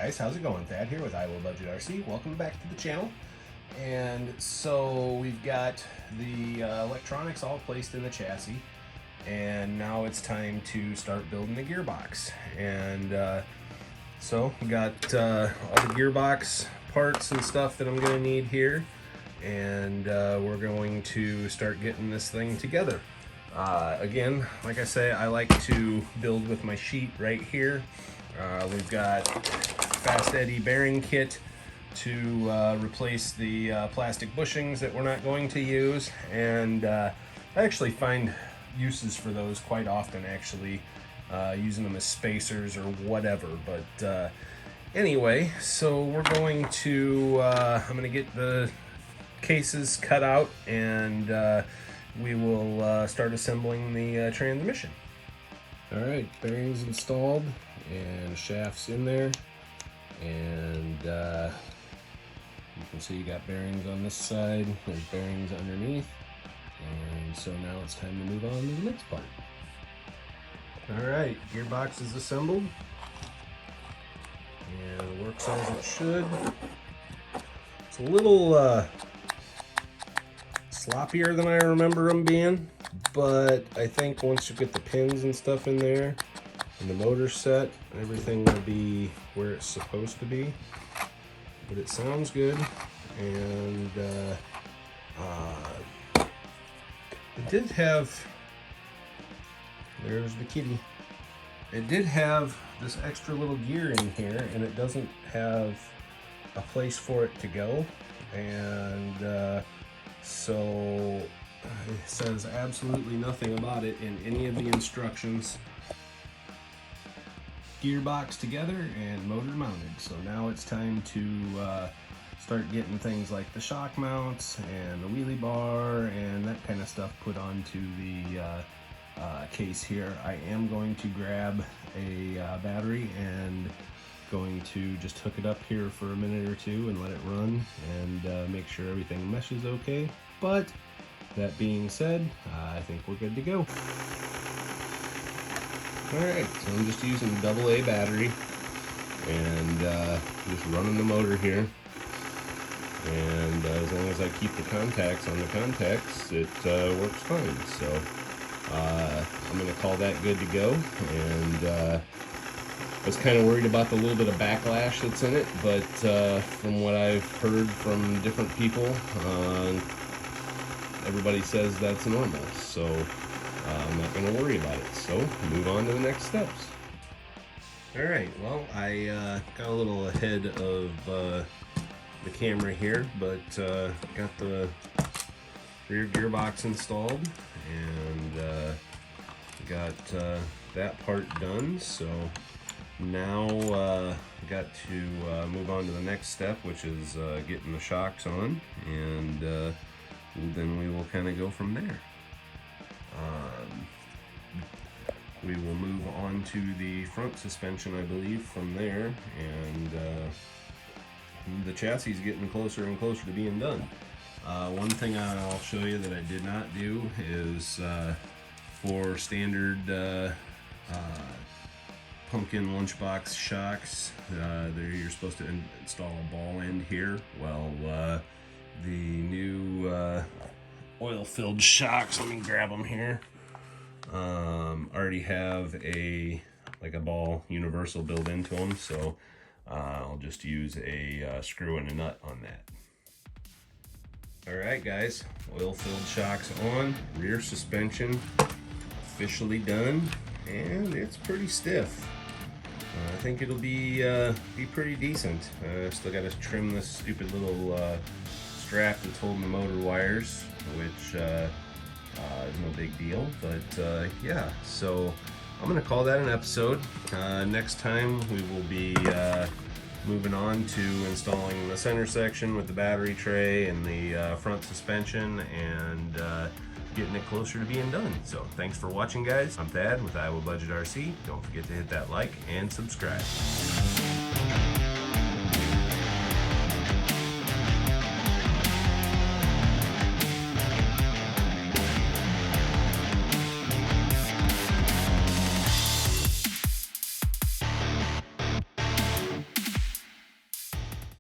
guys, how's it going? Thad here with Iowa Budget RC. Welcome back to the channel. And so we've got the electronics all placed in the chassis, and now it's time to start building the gearbox. And so we got all the gearbox parts and stuff that I'm going to need here, and we're going to start getting this thing together. Again, like I say, I like to build with my sheet right here. We've got Fast Eddy bearing kit to replace the plastic bushings that we're not going to use, and I actually find uses for those quite often, actually using them as spacers or whatever. But anyway, so we're going to I'm going to get the cases cut out, and we will start assembling the transmission. All right, bearings installed and shafts in there, and you can see you got bearings on this side, there's bearings underneath, and so now it's time to move on to the next part. All right, gearbox is assembled and works as it should. It's a little sloppier than I remember them being, but I think once you get the pins and stuff in there and the motor set, everything will be where it's supposed to be. But it sounds good, and it did have, there's the kitty. It did have this extra little gear in here, and it doesn't have a place for it to go, and so it says absolutely nothing about it in any of the instructions. Gearbox together and motor mounted. So now it's time to start getting things like the shock mounts and the wheelie bar and that kind of stuff put onto the case here. I am going to grab a battery and going to just hook it up here for a minute or two and let it run and make sure everything meshes okay. But that being said, I think we're good to go. Alright, so I'm just using a AA battery and just running the motor here. And as long as I keep the contacts on the contacts, it works fine. So I'm going to call that good to go. And I was kind of worried about the little bit of backlash that's in it, but from what I've heard from different people, everybody says that's normal. So I'm not going to worry about it, so move on to the next steps. Alright, well, I got a little ahead of the camera here, but got the rear gearbox installed and got that part done. So now got to move on to the next step, which is getting the shocks on, and then we will kind of go from there. We will move on to the front suspension, I believe, from there, and the chassis is getting closer and closer to being done. One thing I'll show you that I did not do is for standard pumpkin lunchbox shocks, you're supposed to install a ball end here. Well, the new oil-filled shocks, let me grab them here, already have a ball universal built into them, so I'll just use a screw and a nut on that. Alright guys, oil-filled shocks on, rear suspension officially done, and it's pretty stiff. I think it'll be pretty decent. Still got to trim this stupid little strap that's holding the motor wires, which is no big deal, but yeah, so I'm gonna call that an episode. Next time we will be moving on to installing the center section with the battery tray and the front suspension, and getting it closer to being done. So thanks for watching, guys. I'm Thad with Iowa Budget RC. Don't forget to hit that like and subscribe.